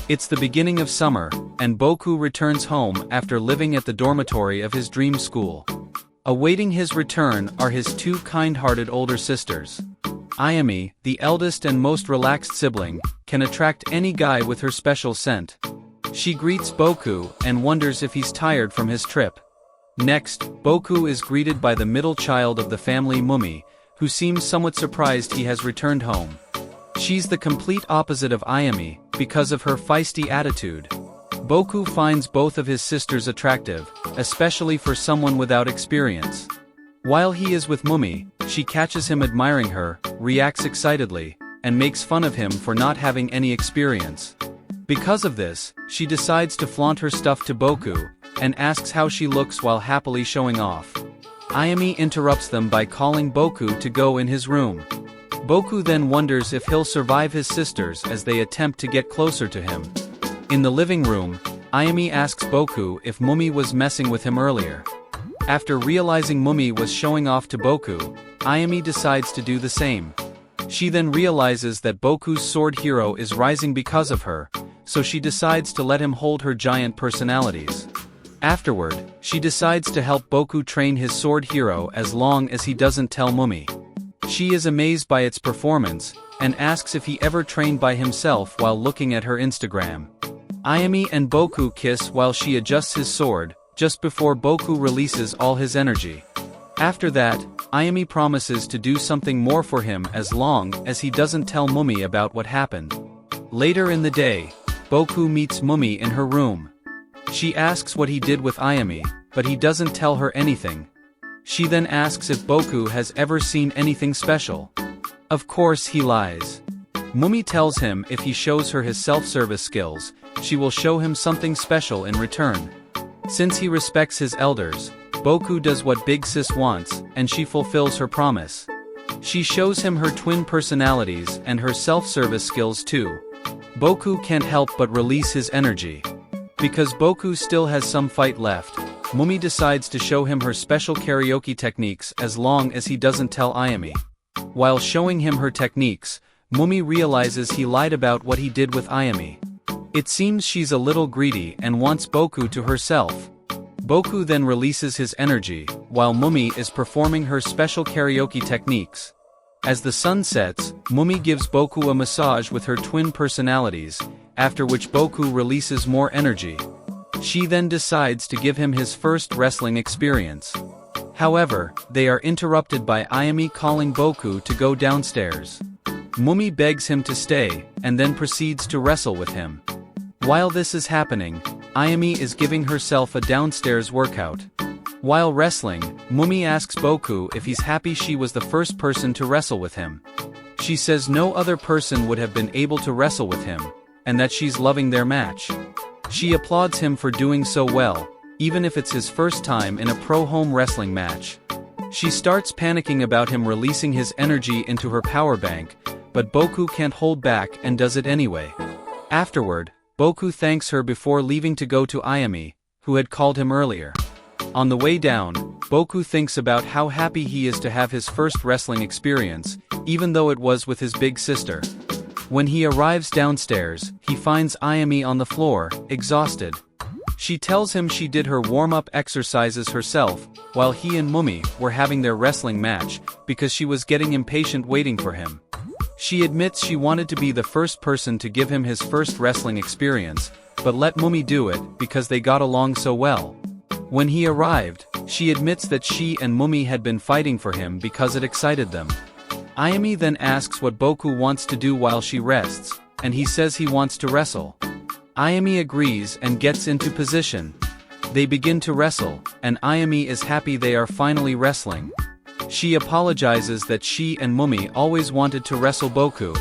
It's the beginning of summer, and Boku returns home after living at the dormitory of his dream school. Awaiting his return are his two kind-hearted older sisters. Ayami, the eldest and most relaxed sibling, can attract any guy with her special scent. She greets Boku and wonders if he's tired from his trip. Next, Boku is greeted by the middle child of the family, Mumi, who seems somewhat surprised he has returned home. She's the complete opposite of Ayami, because of her feisty attitude. Boku finds both of his sisters attractive, especially for someone without experience. While he is with Mumi, she catches him admiring her, reacts excitedly, and makes fun of him for not having any experience. Because of this, she decides to flaunt her stuff to Boku, and asks how she looks while happily showing off. Ayami interrupts them by calling Boku to go in his room. Boku then wonders if he'll survive his sisters as they attempt to get closer to him. In the living room, Ayami asks Boku if Mumi was messing with him earlier. After realizing Mumi was showing off to Boku, Ayami decides to do the same. She then realizes that Boku's sword hero is rising because of her, so she decides to let him hold her giant personalities. Afterward, she decides to help Boku train his sword hero as long as he doesn't tell Mumi. She is amazed by its performance, and asks if he ever trained by himself while looking at her Instagram. Ayami and Boku kiss while she adjusts his sword, just before Boku releases all his energy. After that, Ayami promises to do something more for him as long as he doesn't tell Mumi about what happened. Later in the day, Boku meets Mumi in her room. She asks what he did with Ayami, but he doesn't tell her anything. She then asks if Boku has ever seen anything special. Of course he lies. Mumi tells him if he shows her his self-service skills, she will show him something special in return. Since he respects his elders, Boku does what Big Sis wants, and she fulfills her promise. She shows him her twin personalities and her self-service skills too. Boku can't help but release his energy. Because Boku still has some fight left, Mumi decides to show him her special karaoke techniques as long as he doesn't tell Ayami. While showing him her techniques, Mumi realizes he lied about what he did with Ayami. It seems she's a little greedy and wants Boku to herself. Boku then releases his energy, while Mumi is performing her special karaoke techniques. As the sun sets, Mumi gives Boku a massage with her twin personalities, after which Boku releases more energy. She then decides to give him his first wrestling experience. However, they are interrupted by Ayami calling Boku to go downstairs. Mumi begs him to stay, and then proceeds to wrestle with him. While this is happening, Ayami is giving herself a downstairs workout. While wrestling, Mumi asks Boku if he's happy she was the first person to wrestle with him. She says no other person would have been able to wrestle with him, and that she's loving their match. She applauds him for doing so well, even if it's his first time in a pro home wrestling match. She starts panicking about him releasing his energy into her power bank, but Boku can't hold back and does it anyway. Afterward, Boku thanks her before leaving to go to Ayami, who had called him earlier. On the way down, Boku thinks about how happy he is to have his first wrestling experience, even though it was with his big sister. When he arrives downstairs, he finds Ayami on the floor, exhausted. She tells him she did her warm-up exercises herself, while he and Mumi were having their wrestling match, because she was getting impatient waiting for him. She admits she wanted to be the first person to give him his first wrestling experience, but let Mumi do it because they got along so well. When he arrived, she admits that she and Mumi had been fighting for him because it excited them. Ayami then asks what Boku wants to do while she rests, and he says he wants to wrestle. Ayami agrees and gets into position. They begin to wrestle, and Ayami is happy they are finally wrestling. She apologizes that she and Mumi always wanted to wrestle Boku.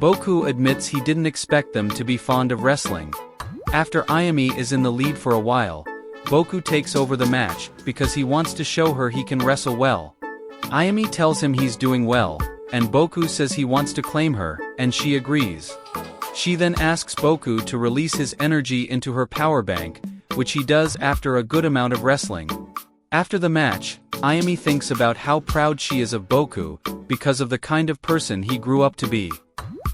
Boku admits he didn't expect them to be fond of wrestling. After Ayami is in the lead for a while, Boku takes over the match because he wants to show her he can wrestle well. Ayami tells him he's doing well, and Boku says he wants to claim her, and she agrees. She then asks Boku to release his energy into her power bank, which he does after a good amount of wrestling. After the match, Ayami thinks about how proud she is of Boku, because of the kind of person he grew up to be.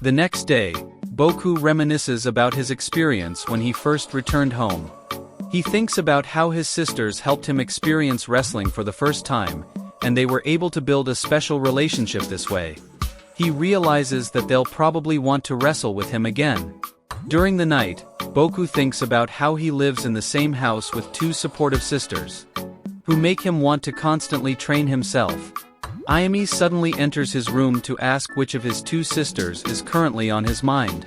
The next day, Boku reminisces about his experience when he first returned home. He thinks about how his sisters helped him experience wrestling for the first time, and they were able to build a special relationship this way. He realizes that they'll probably want to wrestle with him again. During the night, Boku thinks about how he lives in the same house with two supportive sisters, who make him want to constantly train himself. Ayumi suddenly enters his room to ask which of his two sisters is currently on his mind.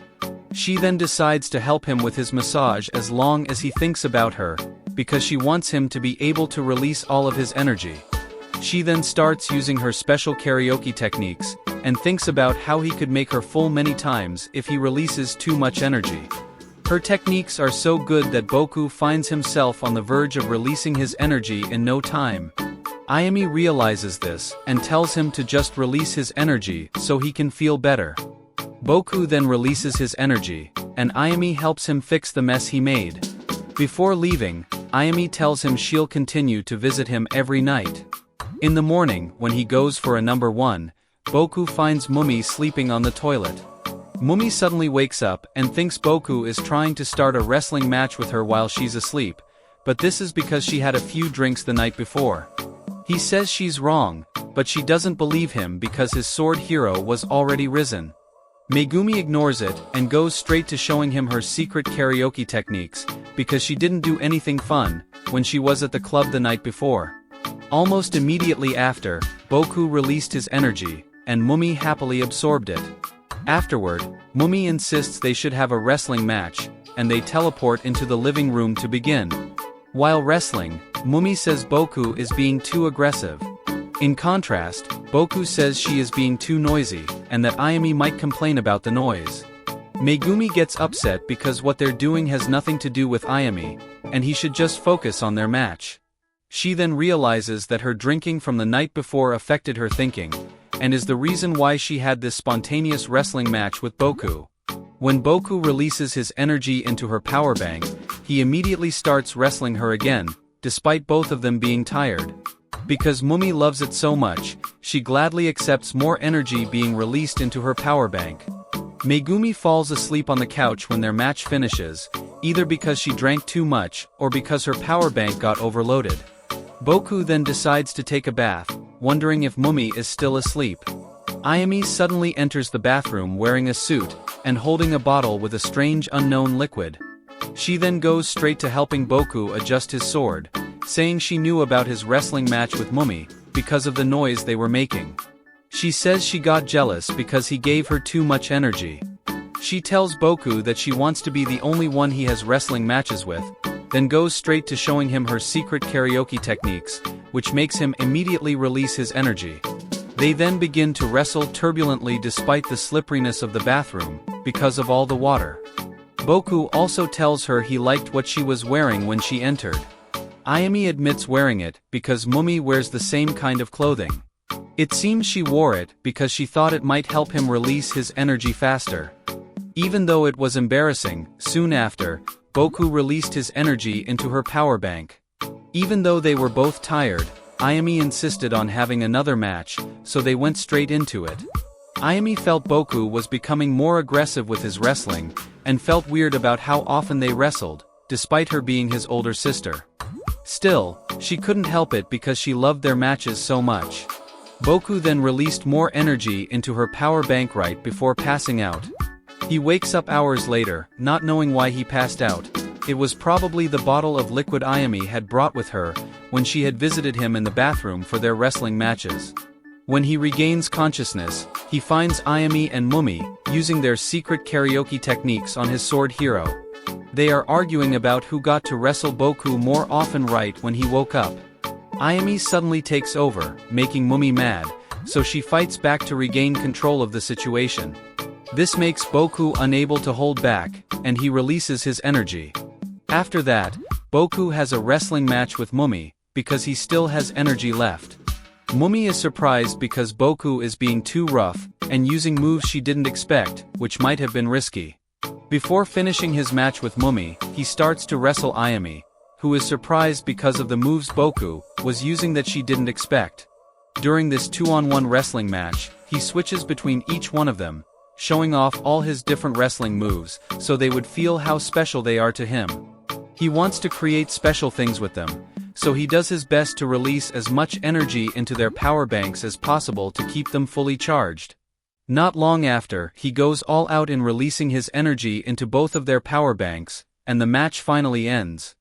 She then decides to help him with his massage as long as he thinks about her, because she wants him to be able to release all of his energy. She then starts using her special karaoke techniques, and thinks about how he could make her full many times if he releases too much energy. Her techniques are so good that Boku finds himself on the verge of releasing his energy in no time. Ayumi realizes this, and tells him to just release his energy so he can feel better. Boku then releases his energy, and Ayumi helps him fix the mess he made. Before leaving, Ayumi tells him she'll continue to visit him every night. In the morning, when he goes for a number 1, Boku finds Mumi sleeping on the toilet. Mumi suddenly wakes up and thinks Boku is trying to start a wrestling match with her while she's asleep, but this is because she had a few drinks the night before. He says she's wrong, but she doesn't believe him because his sword hero was already risen. Megumi ignores it and goes straight to showing him her secret karaoke techniques, because she didn't do anything fun when she was at the club the night before. Almost immediately after, Boku released his energy, and Mumi happily absorbed it. Afterward, Mumi insists they should have a wrestling match, and they teleport into the living room to begin. While wrestling, Mumi says Boku is being too aggressive. In contrast, Boku says she is being too noisy, and that Ayumi might complain about the noise. Megumi gets upset because what they're doing has nothing to do with Ayumi, and he should just focus on their match. She then realizes that her drinking from the night before affected her thinking, and is the reason why she had this spontaneous wrestling match with Boku. When Boku releases his energy into her power bank, he immediately starts wrestling her again, despite both of them being tired. Because Mumi loves it so much, she gladly accepts more energy being released into her power bank. Megumi falls asleep on the couch when their match finishes, either because she drank too much or because her power bank got overloaded. Boku then decides to take a bath, wondering if Mumi is still asleep. Ayumi suddenly enters the bathroom wearing a suit, and holding a bottle with a strange unknown liquid. She then goes straight to helping Boku adjust his sword, saying she knew about his wrestling match with Mumi, because of the noise they were making. She says she got jealous because he gave her too much energy. She tells Boku that she wants to be the only one he has wrestling matches with, then goes straight to showing him her secret karaoke techniques, which makes him immediately release his energy. They then begin to wrestle turbulently despite the slipperiness of the bathroom, because of all the water. Boku also tells her he liked what she was wearing when she entered. Ayumi admits wearing it because Mumi wears the same kind of clothing. It seems she wore it because she thought it might help him release his energy faster. Even though it was embarrassing, soon after, Boku released his energy into her power bank. Even though they were both tired, Ayumi insisted on having another match, so they went straight into it. Ayumi felt Boku was becoming more aggressive with his wrestling, and felt weird about how often they wrestled, despite her being his older sister. Still, she couldn't help it because she loved their matches so much. Boku then released more energy into her power bank right before passing out. He wakes up hours later, not knowing why he passed out. It was probably the bottle of liquid Ayumi had brought with her when she had visited him in the bathroom for their wrestling matches. When he regains consciousness, he finds Ayumi and Mumi using their secret karaoke techniques on his sword hero. They are arguing about who got to wrestle Boku more often right when he woke up. Ayumi suddenly takes over, making Mumi mad, so she fights back to regain control of the situation. This makes Boku unable to hold back, and he releases his energy. After that, Boku has a wrestling match with Mumi, because he still has energy left. Mumi is surprised because Boku is being too rough, and using moves she didn't expect, which might have been risky. Before finishing his match with Mumi, he starts to wrestle Ayumi, who is surprised because of the moves Boku was using that she didn't expect. During this 2-on-1 wrestling match, he switches between each one of them, showing off all his different wrestling moves, so they would feel how special they are to him. He wants to create special things with them, so he does his best to release as much energy into their power banks as possible to keep them fully charged. Not long after, he goes all out in releasing his energy into both of their power banks, and the match finally ends.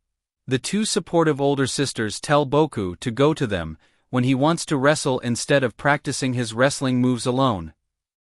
The two supportive older sisters tell Boku to go to them when he wants to wrestle instead of practicing his wrestling moves alone.